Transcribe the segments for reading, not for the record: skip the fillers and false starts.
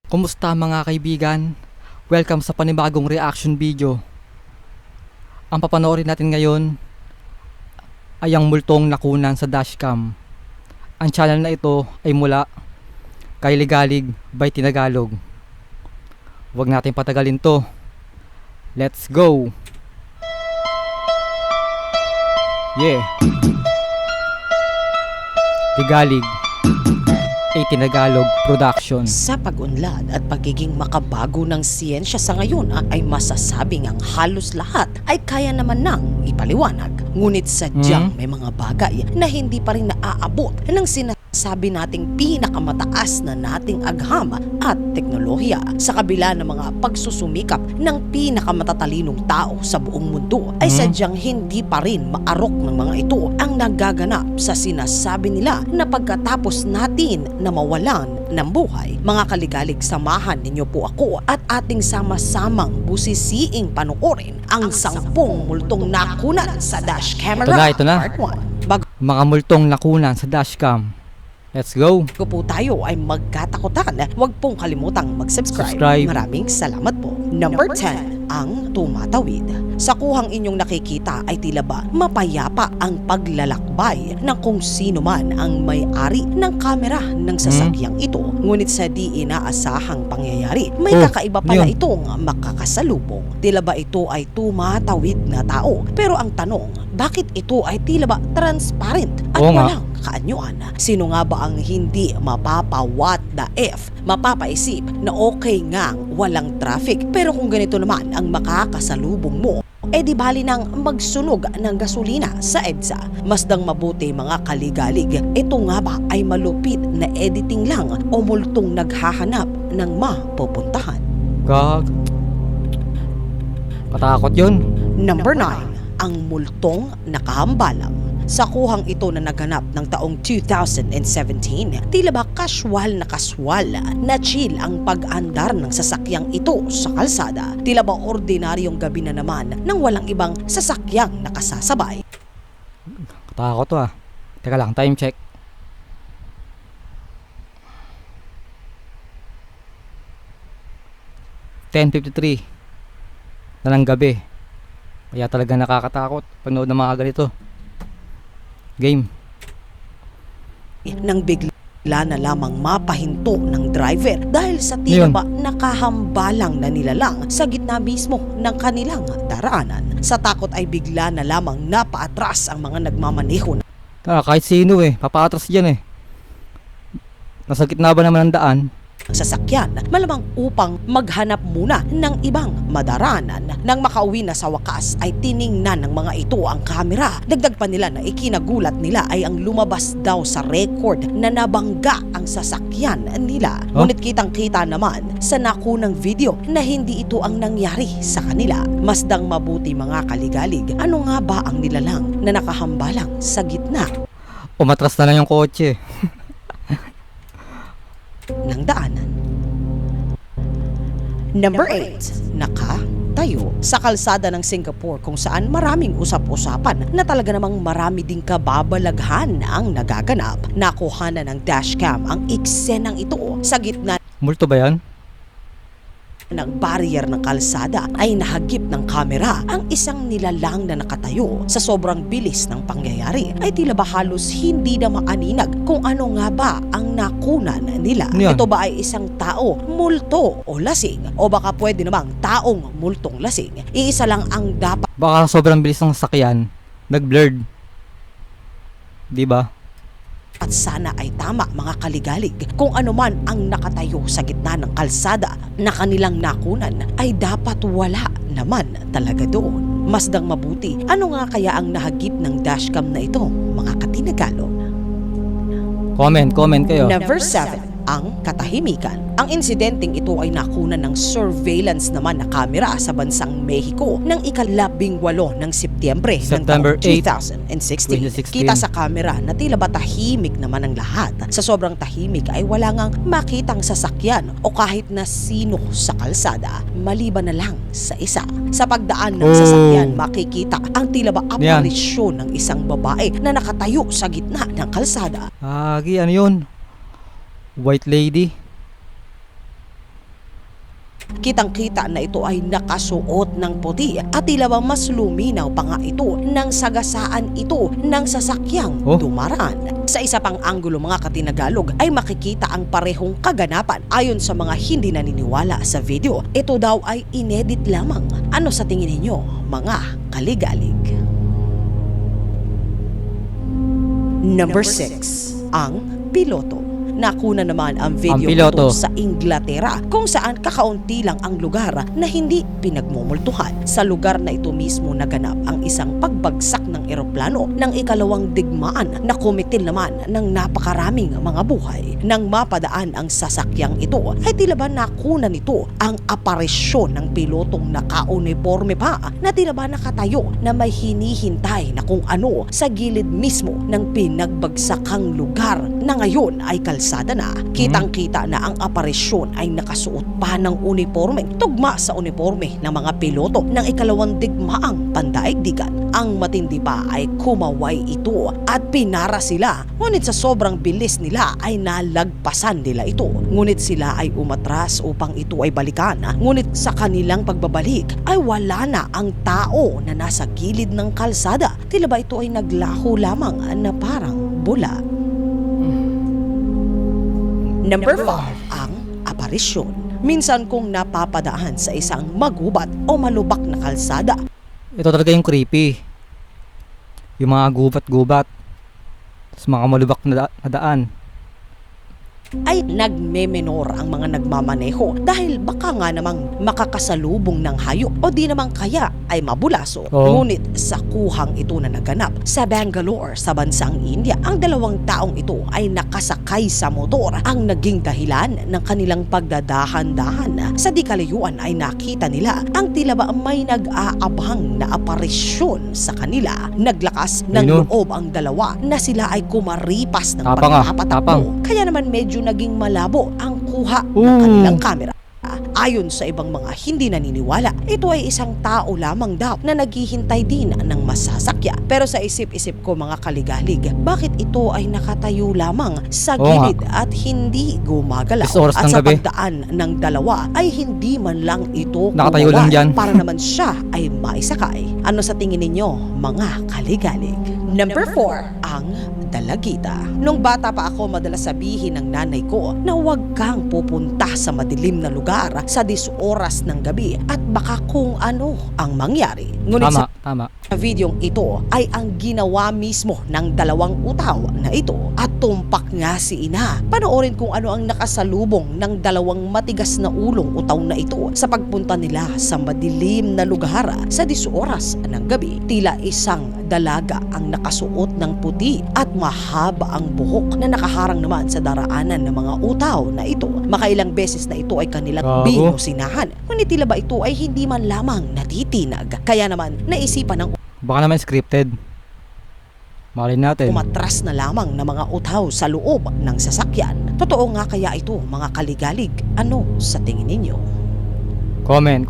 Kumusta mga kaibigan? Welcome sa panibagong reaction video. Ang papanoorin natin ngayon ay ang multong nakunan sa dashcam. Ang channel na ito ay mula kay Ligalig by Tinagalog. Huwag natin patagalin to. Let's go! Yeah! Ligalig ay Tinagalog Production. Sa pag-unlad at pagiging makabago ng siyensya sa ngayon ay masasabing ang halos lahat ay kaya naman nang ipaliwanag. Ngunit sadyang may mga bagay na hindi pa rin naaabot ng sinasabi nating pinakamataas na nating agham at teknolohiya sa kabila ng mga pagsusumikap ng pinakamatatalinong tao sa buong mundo ay sadyang hindi pa rin maarok ng mga ito ang nagaganap sa sinasabi nila na pagkatapos natin na mawalan ng buhay. Mga kaligalig, samahan ninyo po ako at ating sama-samang busisiing panoorin ang 10 multong nakunan sa dash camera. Ito na. Part 1. Bago Mga multong nakunan sa dashcam. Let's go! po tayo ay magkatakutan, huwag pong kalimutang mag-subscribe. Subscribe. Maraming salamat po. Number 10, ang tumatawid. Sa kuhang inyong nakikita ay tila ba mapayapa ang paglalakbay ng kung sino man ang may-ari ng kamera ng sasakyang ito. Ngunit sa di inaasahang pangyayari, may kakaiba pala yun. itong makakasalubong. Tila ba ito ay tumatawid na tao? Pero ang tanong, bakit ito ay tila ba transparent at Oo nga. walang kaanyuan? Sino nga ba ang hindi mapapa-what the F? Mapapaisip na okay ngang walang traffic, pero kung ganito naman ang makakasalubong mo, di bali nang magsunog ng gasolina sa EDSA. Masdang mabuti mga kaligalig, ito nga ba ay malupit na editing lang o multong naghahanap ng mapupuntahan? Katakot yun. Number 9, ang multong nakahambalang. Sa kuhang ito na naganap ng taong 2017, tila ba kaswal na chill ang pag-andar ng sasakyang ito sa kalsada. Tila ba ordinaryong gabi na naman nang walang ibang sasakyang nakasasabay. Katakot to ah. Teka lang, time check. (10:53) na ng gabi. Kaya talaga nakakatakot panood ng mga ganito. Game. Nang bigla na lamang mapahinto ng driver dahil sa tila Yun. ba nakahambalang na nilalang sa gitna mismo ng kanilang daraanan. Sa takot ay bigla na lamang napaatras ang mga nagmamaneho Kahit sino papaatras dyan Nasa gitna ba naman ng daan? sasakyan, malamang upang maghanap muna ng ibang madaranan. Nang makauwi na sa wakas ay tiningnan ng mga ito ang kamera. Dagdag pa nila na ikinagulat nila ay ang lumabas daw sa record na nabangga ang sasakyan nila. Ngunit kitang-kita naman sa nakunang video na hindi ito ang nangyari sa kanila. Masdang mabuti mga kaligalig, ano nga ba ang nilalang na nakahambalang sa gitna Umatras na lang yung kotse. ng daanan? Number 8, nakatayo sa kalsada ng Singapore kung saan maraming usap-usapan na talaga namang marami ding kababalaghan ang nagaganap. Nakuhanan ng dashcam ang eksenang ito sa gitna Multo ba yan? ng barrier ng kalsada ay nahagip ng kamera ang isang nilalang na nakatayo. Sa sobrang bilis ng pangyayari ay tila ba halos hindi na maaninag kung ano nga ba ang nakunan nila. Yan. Ito ba ay isang tao, multo o lasing? O baka pwede namang taong multong lasing? Iisa lang ang dapat Baka sobrang bilis ng sasakyan, nag-blurred. Diba? at sana ay tama mga kaligalig. Kung ano man ang nakatayo sa gitna ng kalsada na kanilang nakunan ay dapat wala naman talaga doon. Masdang mabuti, ano nga kaya ang nahagip ng dashcam na ito mga katinagalog? Comment kayo. Number 7, ang katahimikan. Ang insidenteng ito ay nakunan ng surveillance naman na kamera sa bansang Mexico ng ika-18 ng Setyembre ng September taong 8, 2016. 2016. Kita sa kamera na tila ba tahimik naman ang lahat. Sa sobrang tahimik ay wala ngang makitang sasakyan o kahit na sino sa kalsada, maliban na lang sa isa. Sa pagdaan ng sasakyan, makikita ang tila ba aparisyon ng isang babae na nakatayo sa gitna ng kalsada. Ano yun? White lady? Kitang-kita na ito ay nakasuot ng puti at tila ba mas luminaw pa nga ito nang sagasaan ito ng sasakyang dumaraan. Sa isa pang anggulo mga katinagalog ay makikita ang parehong kaganapan. Ayon sa mga hindi naniniwala sa video, ito daw ay inedit lamang. Ano sa tingin ninyo mga kaligalig? Number 6, ang piloto. Nakuna naman ang video ito sa Inglaterra kung saan kakaunti lang ang lugar na hindi pinagmumultuhan. Sa lugar na ito mismo naganap ang isang pagbagsak ng eroplano ng ikalawang digmaan na kumitil naman ng napakaraming mga buhay. Nang mapadaan ang sasakyang ito ay tila ba nakuna nito ang aparisyon ng pilotong naka-uniforme pa na tila ba nakatayo na may hinihintay na kung ano sa gilid mismo ng pinagbagsakang lugar na ngayon ay kalsada na. Kitang-kita na ang aparisyon ay nakasuot pa ng uniforme, tugma sa uniforme ng mga piloto ng ikalawang digmaang pandaigdigan. Ang matindi pa ay kumaway ito at pinara sila. Ngunit sa sobrang bilis nila ay nalagpasan nila ito. Ngunit sila ay umatras upang ito ay balikan. Ngunit sa kanilang pagbabalik ay wala na ang tao na nasa gilid ng kalsada. Tila ba ito ay naglaho lamang na parang bula. Number 5, ang aparisyon. Minsan kung napapadaan sa isang magubat o malubak na kalsada, ito talaga yung creepy. Yung mga gubat-gubat sa mga malubak na daan. ay nagmemenor ang mga nagmamaneho dahil baka nga namang makakasalubong ng hayop o di naman kaya ay mabulaso. Ngunit sa kuhang ito na naganap sa Bangalore sa bansang India, ang dalawang taong ito ay nakasakay sa motor. Ang naging dahilan ng kanilang pagdadahan-dahan. Sa di kalayuan ay nakita nila ang tila ba may nag-aabang na aparisyon sa kanila. Naglakas ng loob ang dalawa na sila ay kumaripas ng pagpapatakbo. Kaya naman medyo naging malabo ang kuha ng kanilang kamera. Ayon sa ibang mga hindi naniniwala, ito ay isang tao lamang daw na naghihintay din ng masasakya. Pero sa isip-isip ko mga kaligalig, bakit ito ay nakatayo lamang sa gilid at hindi gumagalaw? At sa pagdaan ng dalawa ay hindi man lang ito nakatayo lang dyan para naman siya ay maisakay. Ano sa tingin ninyo mga kaligalig? Number 4, ang dalagita. Nung bata pa ako, madalas sabihin ng nanay ko na huwag kang pupunta sa madilim na lugar sa 10 oras ng gabi at baka kung ano ang mangyari. Ngunit tama. Sa videong ito ay ang ginawa mismo ng dalawang utaw na ito at tumpak nga si ina. Panoorin kung ano ang nakasalubong ng dalawang matigas na ulong utaw na ito sa pagpunta nila sa madilim na lugar sa 10 oras ng gabi. Tila isang dalaga ang nakasuot ng puti at mahaba ang buhok na nakaharang naman sa daraanan ng mga utaw na ito. Makailang beses na ito ay kanilang binusinahan. Ngunit tila ba ito ay hindi man lamang natitinag. Kaya naman naisipan ng baka naman scripted. Malay natin. Umatras na lamang ng mga utaw sa loob ng sasakyan. Totoo nga kaya ito mga kaligalig? Ano sa tingin ninyo? Comment.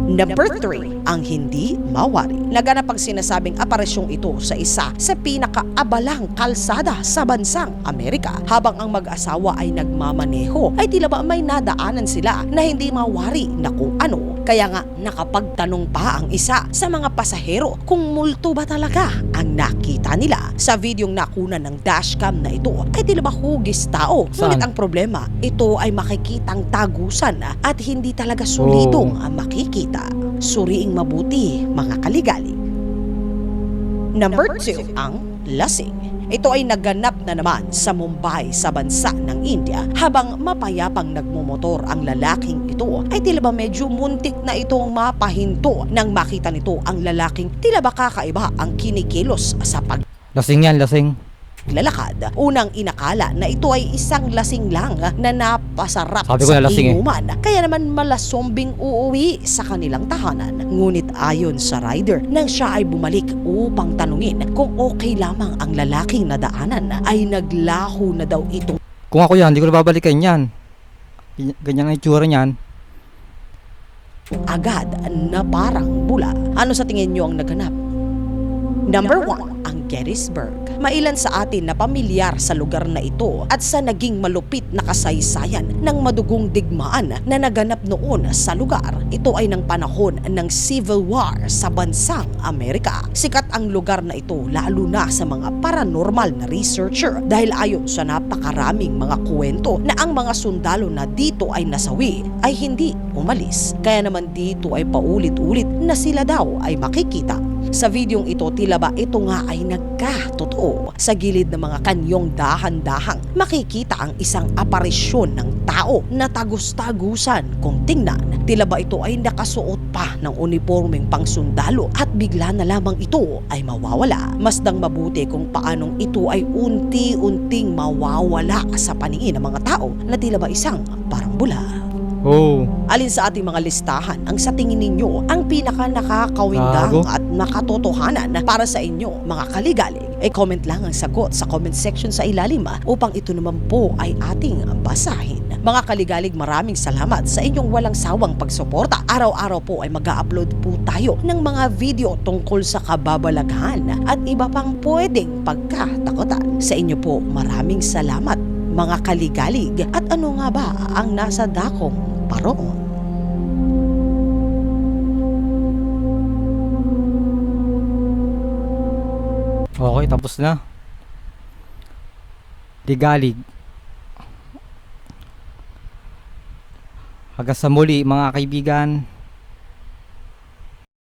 Number 3, ang hindi mawari. Naganap ang sinasabing aparisyong ito sa isa sa pinakaabalang kalsada sa bansang Amerika. Habang ang mag-asawa ay nagmamaneho, ay tila ba may nadaanan sila na hindi mawari na kung ano. Kaya nga nakapagtanong pa ang isa sa mga pasahero kung multo ba talaga ang nakita nila. Sa videong nakuna ng dashcam na ito ay tila ba hugis tao. Ngunit ang problema, ito ay makikitang tagusan at hindi talaga solidong makikita. Suriing mabuti mga kaligalig. Number 2, ang lasing. Ito ay naganap na naman sa Mumbai sa bansa ng India. Habang mapayapang nagmumotor ang lalaking ito ay tila ba medyo muntik na itong mapahinto nang makita nito ang lalaking tila ba kakaiba ang kinikilos sa lasing yan, lasing. Lalakad. Unang inakala na ito ay isang lasing lang na napasarap sa inuman. Kaya naman malasombing uuwi sa kanilang tahanan. Ngunit ayon sa rider, nang siya ay bumalik upang tanungin kung okay lamang ang lalaking nadaanan, ay naglaho na daw ito. Kung ako yan, hindi ko na babalikan yan. Ganyan ang itsura niyan. Agad na parang bula. Ano sa tingin nyo ang naganap? Number 1, ang Gettysburg. Mailan sa atin na pamilyar sa lugar na ito at sa naging malupit na kasaysayan ng madugong digmaan na naganap noon sa lugar. Ito ay ng panahon ng Civil War sa bansang Amerika. Sikat ang lugar na ito lalo na sa mga paranormal na researcher dahil ayon sa napakaraming mga kwento na ang mga sundalo na dito ay nasawi ay hindi umalis. Kaya naman dito ay paulit-ulit na sila daw ay makikita. Sa videong ito, tila ba ito nga ay nagkatotoo. Sa gilid ng mga kanyong dahan-dahang makikita ang isang aparisyon ng tao na tagus-tagusan kung tingnan. Tila ba ito ay nakasuot pa ng uniformeng pangsundalo at bigla na lamang ito ay mawawala. Masdang mabuti kung paanong ito ay unti-unting mawawala sa paningin ng mga tao na tila ba isang parang bula. Oh, Alin sa ating mga listahan ang sa tingin ninyo ang pinaka nakakawindang Gago. at nakatotohanan para sa inyo mga kaligalig? Comment lang ang sagot sa comment section sa ilalim upang ito naman po ay ating basahin. Mga kaligalig, maraming salamat sa inyong walang sawang pagsuporta. Araw-araw po ay mag-a-upload po tayo ng mga video tungkol sa kababalaghan at iba pang pwedeng pagkatakutan. Sa inyo po maraming salamat mga kaligalig. At ano nga ba ang nasa dakong parong? okay, tapos na. Ligalig. Hanggang sa muli mga kaibigan.